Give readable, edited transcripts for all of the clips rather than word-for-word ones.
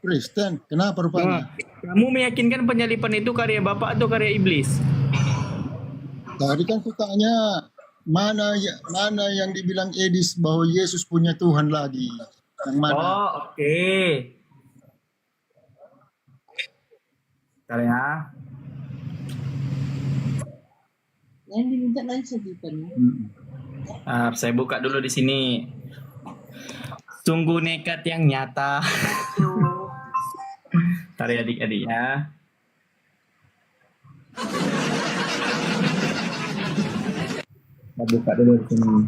Kristen. Kenapa rupanya? Kamu meyakinkan penyalipan itu karya Bapak atau karya iblis? Tadi kan kutanya mana yang dibilang Edis bahwa Yesus punya Tuhan lagi. Yang mana? Oh, oke. Bentar ya. Yang diminta lain sejutan. Saya buka dulu di sini. Sungguh nekat yang nyata. Bentar ya adik-adik ya. Saya buka dulu di sini.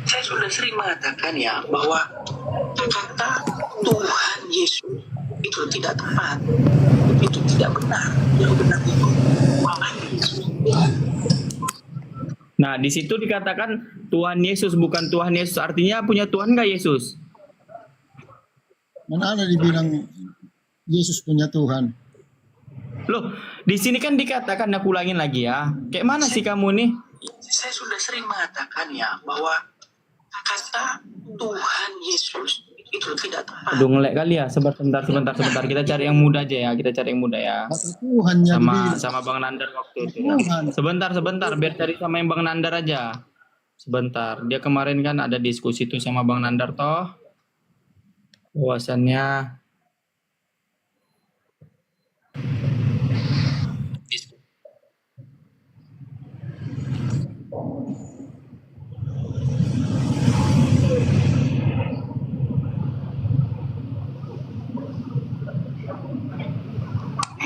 Saya sudah sering mengatakan ya bahwa kata Tuhan Yesus itu tidak tepat, itu tidak benar. Yang benar itu Tuhan Yesus. Nah, di situ dikatakan Tuhan Yesus bukan Tuhan Yesus. Artinya punya Tuhan nggak Yesus? Mana ada dibilang Yesus punya Tuhan? Loh, di sini kan dikatakan, aku ulangin lagi ya. Kayak mana sih kamu nih? Saya sudah sering mengatakan ya bahwa kata Tuhan Yesus itu tidak tepat. Aduh, ngelek kali ya. Sebentar. Kita cari yang muda aja ya. Kita cari yang muda ya. Kata Tuhan yang dibilang. Sama Bang Nandar waktu itu. Tuhan. Sebentar. Biar cari sama yang Bang Nandar aja. Sebentar. Dia kemarin kan ada diskusi tuh sama Bang Nandar toh. Bahwasannya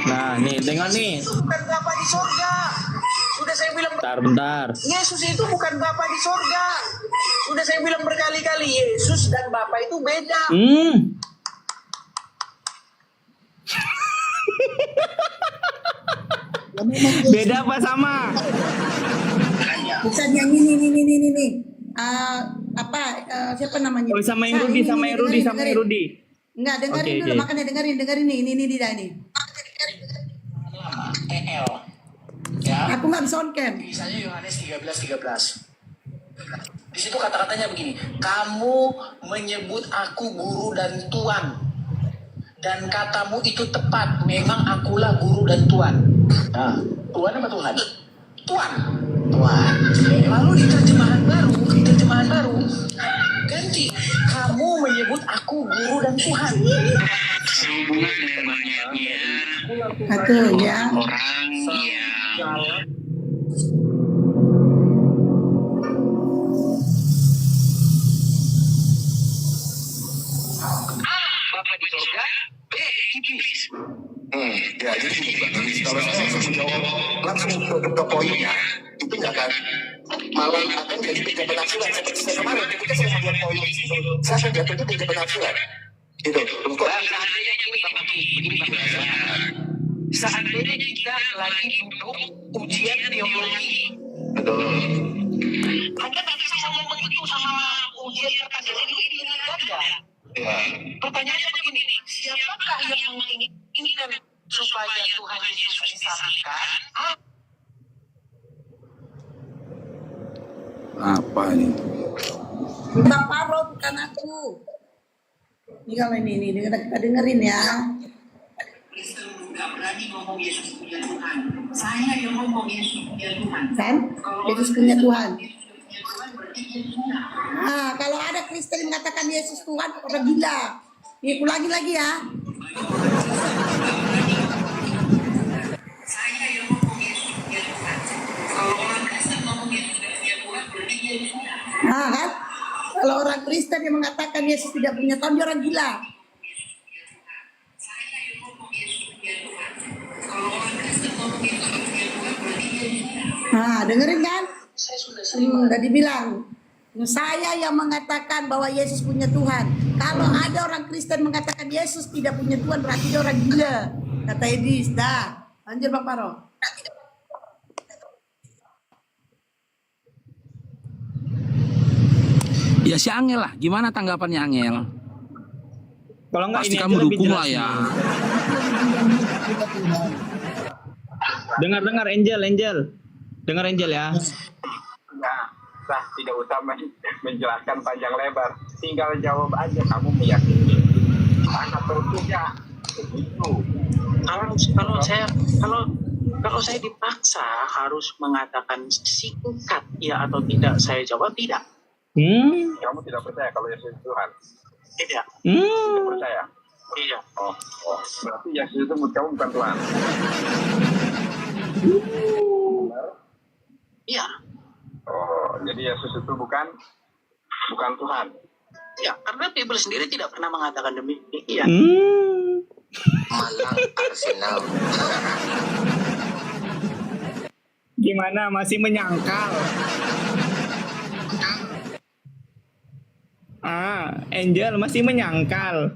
nah, nih, dengar nih. Yesus bukan Bapa di sorga. Sudah saya bilang. Bentar. Yesus itu bukan Bapa di sorga. Sudah saya bilang berkali-kali, Yesus dan Bapa itu beda. Beda apa sama? Bukan yang ini. Siapa namanya? Oh, sama yang Rudi. Enggak, dengerin dulu, makanya dengerin nih. Ini dia ini. EL. Ya. Aku nggak bisa on cam. Misalnya Yohanes 13:13. Di situ kata-katanya begini, kamu menyebut aku guru dan tuan, dan katamu itu tepat, memang akulah guru dan tuan. Nah, tuan apa Tuhan? Tuan. Lalu di terjemahan baru ganti, kamu menyebut aku guru dan Tuhan. Sehubungan dengan banyaknya Satu ya. orang yang Bapak di surga, B iblis. Ya, jadi gini Bang, kalau saya langsung menjawab langsung ke poinnya, itu nggak akan malah akan jadi beda penafsiran seperti saya kemarin ketika saya membuat poin itu, saya akan jatuh itu beda penafsiran. Gitu. Seandainya begini seandainya kita lagi duduk ujian teologi, Betul. Anda tak bisa ngomong begitu sama ujian terkadang ini ganda. Ya. Pertanyaannya begini, siapakah yang menginginkan supaya Tuhan Yesus disalibkan? Apa ini? Bang Paro bukan aku. Ini kalau ini kita dengerin ya. Kristen nggak berani ngomong Yesus punya Tuhan. Saya yang ngomong Yesus punya Tuhan. Kan? Yesus punya Tuhan. Tuhan berarti Yesus punya. Nah, kalau ada Kristen yang mengatakan Yesus Tuhan, orang gila. Ini ulangi lagi ya. Saya yang ngomong Yesus punya Tuhan. Kalau orang Kristen ngomong Yesus punya Tuhan berarti Yesus punya. Nah, kan? Kalau orang Kristen yang mengatakan Yesus tidak punya Tuhan, dia orang gila. Saya yang ngomong Yesus punya Tuhan. Kalau orang Kristen ngomong Yesus punya Tuhan berarti Yesus punya. Nah, dengerin kan? Saya sudah sering Udah dibilang. Saya yang mengatakan bahwa Yesus punya Tuhan. Kalau ada orang Kristen mengatakan Yesus tidak punya Tuhan, berarti dia orang gila. Kata Edis, dah. Lanjut Bang Paro. Ya si Angel lah, gimana tanggapannya Angel? Kalau enggak Pasti ini kamu aja lebih dukung jelas lah ya. nih. Dengar Angel. Dengar Angel ya. Nah, tidak usah menjelaskan panjang lebar. Tinggal jawab aja, kamu meyakini mana tentunya begitu. Kalau saya dipaksa harus mengatakan singkat ya atau tidak, saya jawab tidak. Kamu tidak percaya kalau Yesus Tuhan? Tidak. Tidak percaya? Tidak. Oh, berarti Yesus itu menurut kamu bukan Tuhan? Iya. Oh, jadi Yesus itu bukan Tuhan. Ya, karena Bible sendiri tidak pernah mengatakan demikian. Malang Arsenal. Gimana, masih menyangkal? Angel masih menyangkal.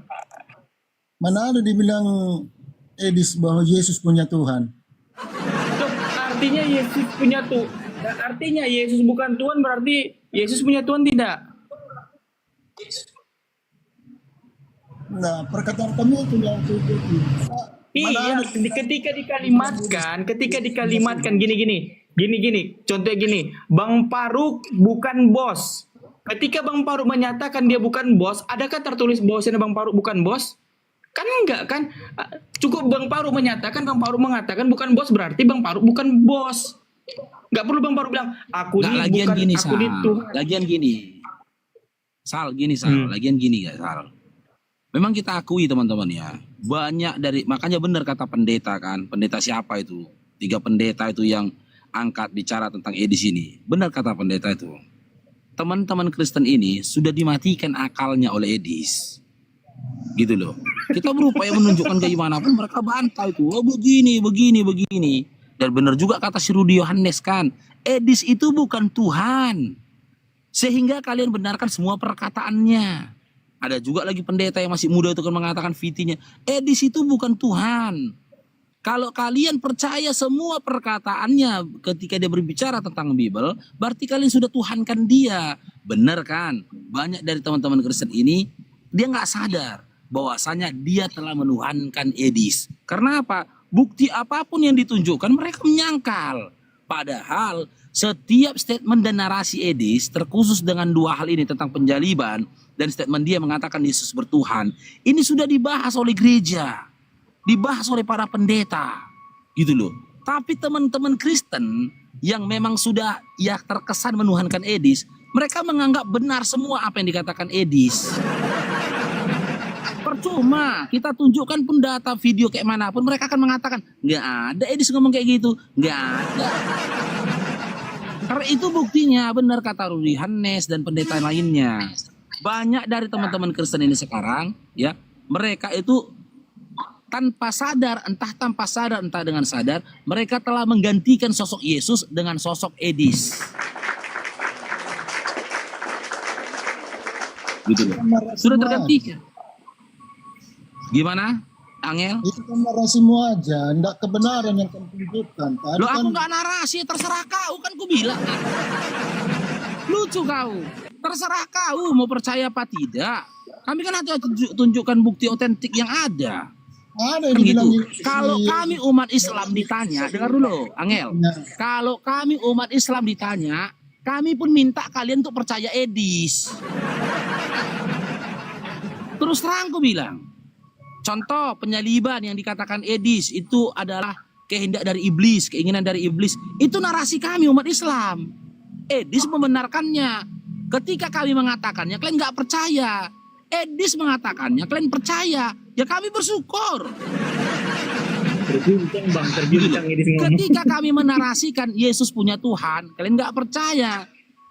Mana ada dibilang Edis bahwa Yesus punya Tuhan? Loh, artinya Yesus punya artinya Yesus bukan Tuhan, berarti Yesus punya Tuhan tidak? Nah, perkataan kami itu yang Iya, ketika dikalimatkan gini, contohnya gini, Bang Faruk bukan bos. Ketika Bang Faruk menyatakan dia bukan bos, adakah tertulis bahwasanya Bang Faruk bukan bos? Kan enggak kan? Cukup Bang Faruk mengatakan bukan bos, berarti Bang Faruk bukan bos. Enggak perlu Bang Faruk bilang aku Nggak, ini lagian bukan, gini, aku ini Tuhan. Lagian gini. Lagian gini ya, Sal. Memang kita akui teman-teman ya, banyak dari, makanya benar kata pendeta kan, pendeta siapa itu? 3 pendeta itu yang angkat bicara tentang Edis ini. Benar kata pendeta itu. Teman-teman Kristen ini sudah dimatikan akalnya oleh Edis. Gitu loh. Kita berupaya menunjukkan kayak gimana pun mereka bantah itu. Oh begini. Dan benar juga kata si Rudi Yohanes kan, Edis itu bukan Tuhan. Sehingga kalian benarkan semua perkataannya. Ada juga lagi pendeta yang masih muda itu kan mengatakan fitinya, Edis itu bukan Tuhan. Kalau kalian percaya semua perkataannya ketika dia berbicara tentang Bible, berarti kalian sudah tuhankan dia. Benar kan? Banyak dari teman-teman Kristen ini, dia nggak sadar bahwasanya dia telah menuhankan Edis. Karena apa? Bukti apapun yang ditunjukkan mereka menyangkal. Padahal setiap statement dan narasi Edis terkhusus dengan 2 hal ini tentang penjaliban dan statement dia mengatakan Yesus bertuhan, ini sudah dibahas oleh gereja, dibahas oleh para pendeta, gitu loh. Tapi teman-teman Kristen yang memang sudah ya terkesan menuhankan Edis, mereka menganggap benar semua apa yang dikatakan Edis. Percuma kita tunjukkan pun data video kayak manapun, mereka akan mengatakan nggak ada Edis ngomong kayak gitu, nggak ada. Karena itu buktinya benar kata Rudi Yohanes dan pendeta lainnya. Banyak dari teman-teman Kristen ini sekarang ya, mereka itu tanpa sadar, entah dengan sadar, mereka telah menggantikan sosok Yesus dengan sosok Edis. Gitu loh. Sudah tergantikan. Gimana, Angel? Itu kan narasimu aja, enggak kebenaran yang kamu tunjukkan. Tadi Loh, kan aku nggak narasi, terserah kau kan ku bilang. Lucu kau. Terserah kau mau percaya apa tidak. Kami kan hanya tunjukkan bukti otentik yang ada. ada Kan yang gitu. bilang Kalau kami umat Islam ditanya, dengar dulu, Angel. Ya. Kalau kami umat Islam ditanya, kami pun minta kalian untuk percaya Edis. Terus terang ku bilang, contoh penyaliban yang dikatakan Edis itu adalah kehendak dari iblis, keinginan dari iblis. Itu narasi kami umat Islam. Edis membenarkannya. Ketika kami mengatakannya, kalian nggak percaya. Edis mengatakannya, kalian percaya. Ya kami bersyukur. Terbincang Edis ngomong. Ketika kami menarasikan Yesus punya Tuhan, kalian nggak percaya.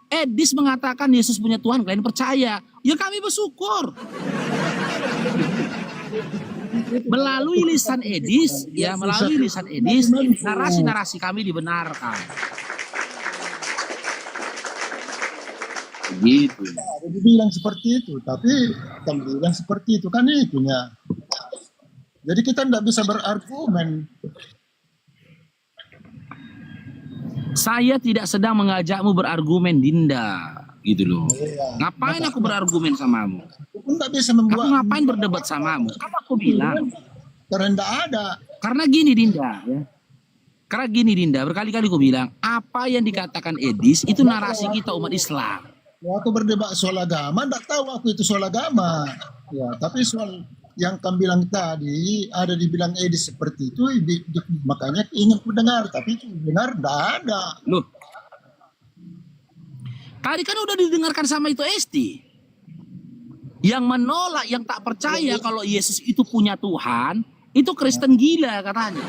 Edis mengatakan Yesus punya Tuhan, kalian percaya. Ya kami bersyukur. Melalui lisan Edis, narasi-narasi kami dibenarkan. Gitu. Ada dibilang seperti itu, tapi kamu bilang seperti itu kan itunya. Jadi kita tidak bisa berargumen. Saya tidak sedang mengajakmu berargumen, Dinda. gitu loh. Iya. Ngapain aku berargumen samamu? Aku nggak bisa Aku membuat ngapain berdebat samamu? Kan aku bilang. karena nggak ada. Karena gini Dinda, ya. Karena gini Dinda, berkali-kali aku bilang, apa yang dikatakan Edis itu narasi kita umat Islam. Waktu berdebat soal agama, nggak tahu aku itu soal agama. Ya, tapi soal yang kamu bilang tadi, ada dibilang Edis seperti itu, makanya ingin ku dengar, tapi itu benar nggak ada. Loh, tadi kan udah didengarkan sama itu Esti. Yang menolak, yang tak percaya kalau Yesus itu punya Tuhan, itu Kristen gila katanya.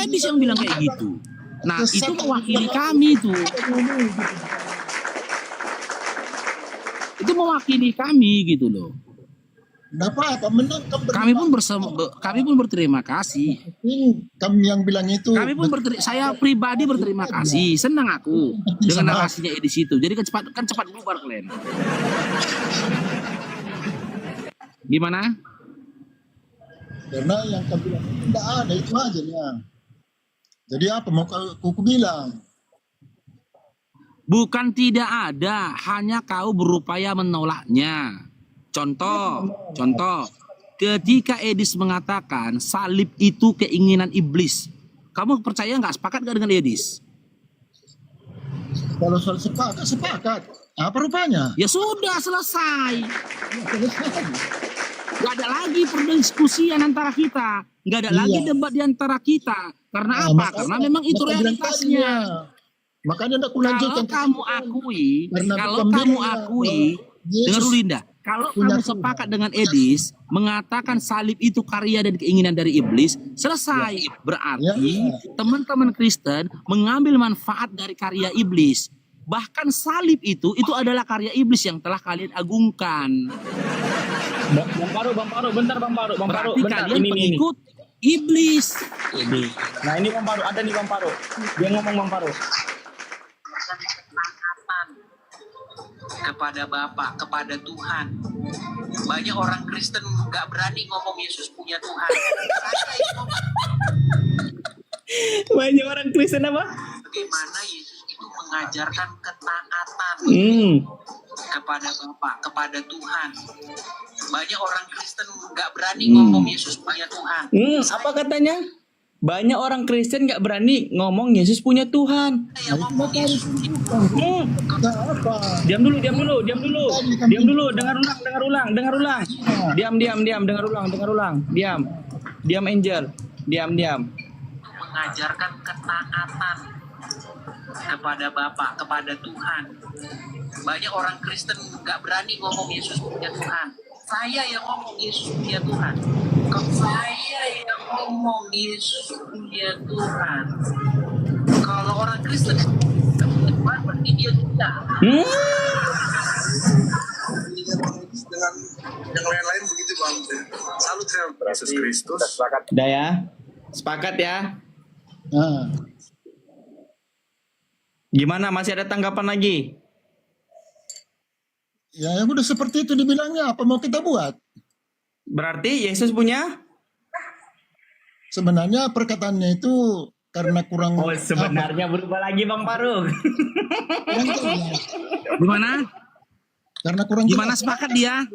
Edis yang bilang kayak gitu. Nah, itu mewakili kami itu. Itu mewakili kami gitu loh. Nggak apa-apa, menang Kami pun berterima kasih. Kamu yang bilang itu. Saya pribadi berterima kasih. Senang aku dengan narasinya di situ. Jadi kan cepat bubar kalian. Gimana? Karena yang kamu bilang itu nggak ada, itu aja ya. Jadi apa mau aku bilang? Bukan tidak ada, hanya kau berupaya menolaknya. Contoh, ketika Edis mengatakan salib itu keinginan iblis, kamu percaya nggak, sepakat nggak dengan Edis? Kalau soal sepakat. Apa rupanya? Ya sudah, selesai. Ya, selesai. Nggak ada lagi perdiskusian antara kita, nggak ada lagi debat di antara kita. Karena apa? Karena memang itu realitasnya. Makanya aku lanjutkan. Kalau kamu akui, dengar dulu Linda. Kalau kamu sepakat dengan Edis mengatakan salib itu karya dan keinginan dari iblis, selesai. Berarti teman-teman Kristen mengambil manfaat dari karya iblis. Bahkan salib itu adalah karya iblis yang telah kalian agungkan. Bang Paru, bentar Bang Paru. Berarti Bentar, kalian pengikut iblis. Nah ini Bang Paru, ada nih Bang Paru. Dia ngomong Bang Paru. Kepada Bapa, kepada Tuhan. Banyak orang Kristen nggak berani ngomong Yesus punya Tuhan. Saya yang ngomong. Banyak orang Kristen apa? Bagaimana Yesus itu mengajarkan ketaatan kepada Bapa, kepada Tuhan. Banyak orang Kristen nggak berani ngomong Yesus punya Tuhan. Apa katanya? Banyak orang Kristen nggak berani ngomong Yesus punya Tuhan. Saya ngomong Yesus punya Apa? Diam dulu. Dengar ulang. Dengar ulang. Diam Angel. Diam. mengajarkan ketaatan kepada Bapa, kepada Tuhan. Banyak orang Kristen nggak berani ngomong Yesus punya Tuhan. Saya yang ngomong Yesus punya Tuhan. Saya yang ngomong Yesus punya Tuhan. Kalau orang Kristen berarti dia tidak. Dengan yang lain-lain begitu Bang. Salut saya Yesus Kristus. Udah ya? Sepakat ya? Nah, Gimana? Masih ada tanggapan lagi? ya yang udah seperti itu dibilangnya, apa mau kita buat? Berarti Yesus punya? Sebenarnya perkataannya itu karena kurang. Oh, sebenarnya berubah lagi Bang Faruk. Kurang jelas. Gimana? Karena kurang Gimana jelas. sepakat dia?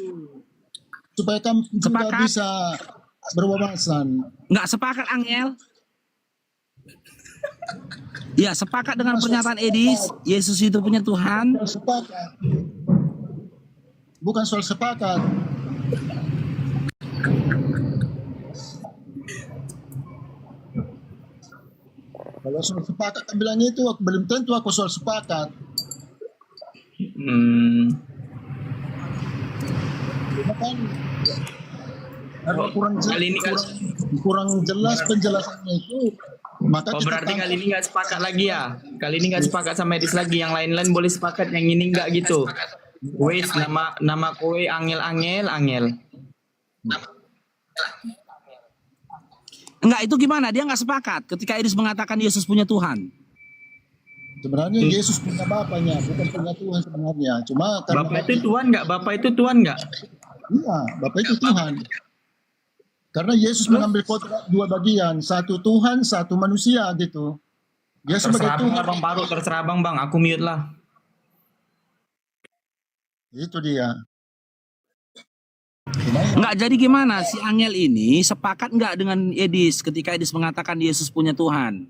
Supaya kamu juga Sepakat. bisa berwawasan. Nggak sepakat Angel? Ya, sepakat dengan pernyataan Edis, Yesus itu punya Tuhan. Sepakat. Bukan soal sepakat. Kalau soal sepakat kan bilangnya itu, aku belum tentu aku soal sepakat. Cuma kan karena kurang jelas penjelasannya itu, maka Oh, kita berarti tangkap. kali ini nggak sepakat lagi ya? Kali ini nggak sepakat sama Edis lagi. Yang lain-lain boleh sepakat, yang ini nggak gitu. Wes, nama kowe Angel. Enggak, itu gimana? Dia nggak sepakat ketika Edis mengatakan Yesus punya Tuhan. Sebenarnya Yesus punya bapaknya, bukan punya Tuhan sebenarnya. Cuma karena Bapak itu Tuhan nggak? Bapak itu Tuhan nggak? iya, Bapak itu Tuhan. Karena Yesus mengambil kodrat dua bagian, satu Tuhan, satu manusia gitu. Dia sebagai Terserah bang Tuhan. lah bang Paruk, terserah bang, aku mute lah. Itu dia. Enggak, jadi gimana si Angel ini sepakat enggak dengan Edis ketika Edis mengatakan Yesus punya Tuhan?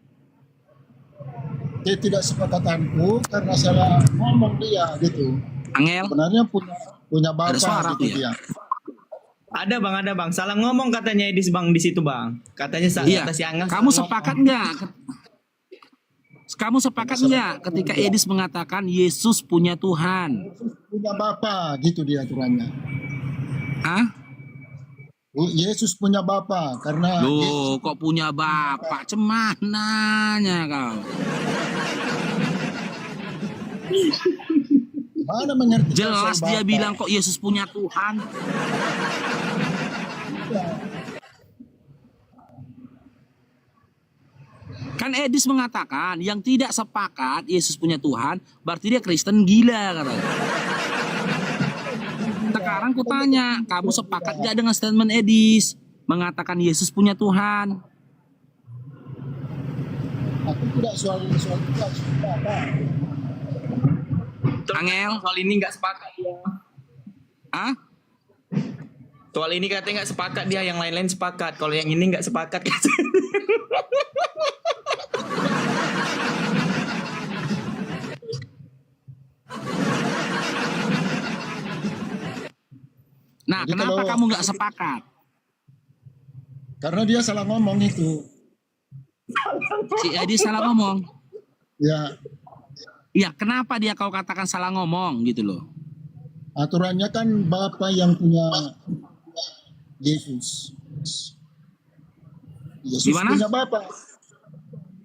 Dia tidak sepakatanku karena salah ngomong dia gitu. Angel, Sebenarnya punya ada bapak suara gitu tuh ya? dia. Ada bang, salah ngomong katanya Edis bang di situ bang. Katanya Iya. kata si Angel. Kamu salah sepakat ngomong. enggak? Kamu sepakat enggak ketika Edis mengatakan Yesus punya Tuhan? Punya bapak gitu dia aturannya. Hah? Yesus punya bapak karena Loh, kok punya bapak? Cemananya kau? mana mengerti Jelas dia bilang kok Yesus punya Tuhan. Kan Edis mengatakan yang tidak sepakat Yesus punya Tuhan berarti dia Kristen gila katanya. Sekarang ku tanya, kamu sepakat gak dengan statement Edis mengatakan Yesus punya Tuhan? aku tidak soal itu apa. Angel, soal ini nggak sepakat dia. Hah? Soal ini katanya nggak sepakat dia, yang lain-lain sepakat. Kalau yang ini nggak sepakat. Nah, Jadi kenapa kalau- kamu nggak sepakat? Karena dia salah ngomong itu. Si Edis salah ngomong. Ya, Iya, kenapa dia kau katakan salah ngomong gitu loh? aturannya kan bapak yang punya Yesus. Yesus Gimana? punya bapak.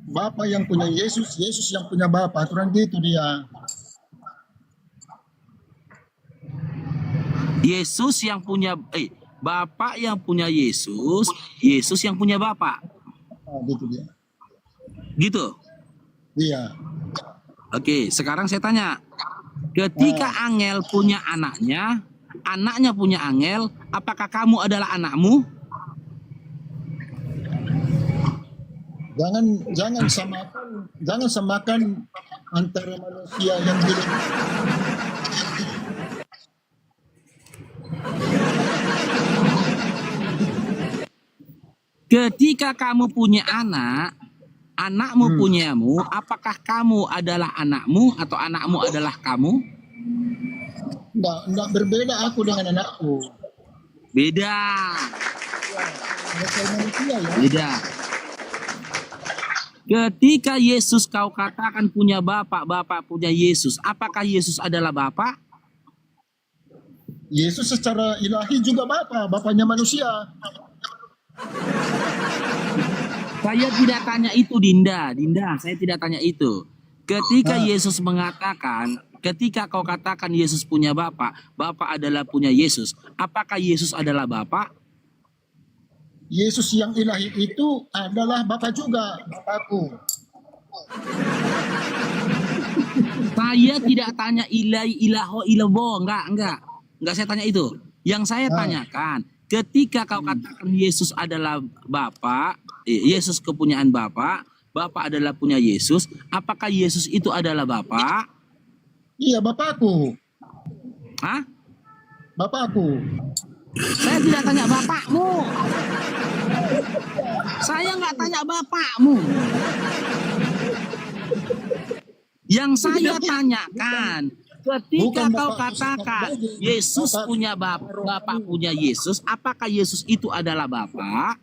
Bapak yang punya Yesus, Yesus yang punya bapak. Aturan gitu dia. Yesus yang punya Bapak yang punya Yesus, Yesus yang punya Bapak. Nah, gitu dia. Gitu. Iya. Oke, sekarang saya tanya. Ketika Angel punya anaknya, anaknya punya Angel, apakah kamu adalah anakmu? Jangan samakan antara manusia yang bilang Ketika kamu punya anak, anakmu punyamu, apakah kamu adalah anakmu atau anakmu adalah kamu? enggak berbeda aku dengan anakku. Beda. Mereka manusia ya. Beda. Ketika Yesus kau katakan punya Bapak, Bapak punya Yesus, apakah Yesus adalah Bapak? Yesus secara ilahi juga bapaknya manusia. Saya tidak tanya itu, Dinda, saya tidak tanya itu. Ketika Yesus mengatakan, ketika kau katakan Yesus punya Bapak, Bapak adalah punya Yesus, apakah Yesus adalah Bapak? Yesus yang ilahi itu adalah bapak juga, bapakku. Saya tidak tanya ilahi ilaho ilabo, enggak saya tanya itu. Yang saya tanyakan, ketika kau katakan Yesus adalah Bapa, Yesus kepunyaan Bapa, Bapa adalah punya Yesus, apakah Yesus itu adalah Bapa? Iya, bapakku. Hah? Bapakku. Saya tidak tanya bapakmu. Saya nggak tanya bapakmu. Yang saya tanyakan, ketika Bukan kau Bapak katakan sebagai Yesus Bapak. punya Bapak punya Yesus, apakah Yesus itu adalah Bapak?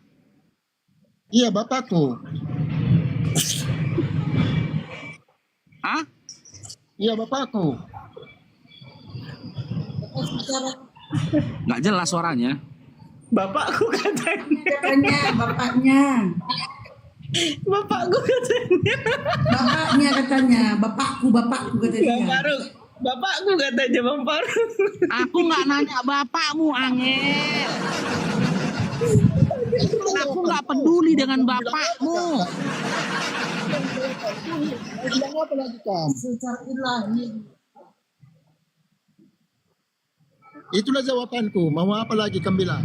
Iya, bapakku. Hah? Iya, bapakku. Nggak jelas suaranya. Bapakku katanya. Katanya bapaknya. Bapakku katanya. Bapaknya katanya. Bapakku Bang katanya. Paruk. Bapakku katanya Bang Paruk. Aku nggak nanya bapakmu, Angel. Aku nggak peduli dengan bapakmu. Bilang apa lagi kamu? Secara ilahi. Itulah jawabanku. Mau apa lagi kamu bilang?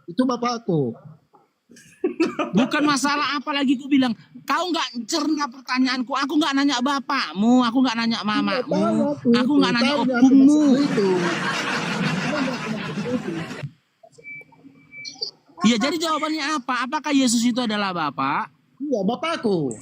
Itu bapakku. Bukan masalah apa lagi ku bilang. Kau nggak cerna pertanyaanku. Aku nggak nanya bapakmu, aku nggak nanya mamamu, aku nggak nanya opungmu. Iya, jadi jawabannya apa? Apakah Yesus itu adalah Bapak? Iya, bapakku.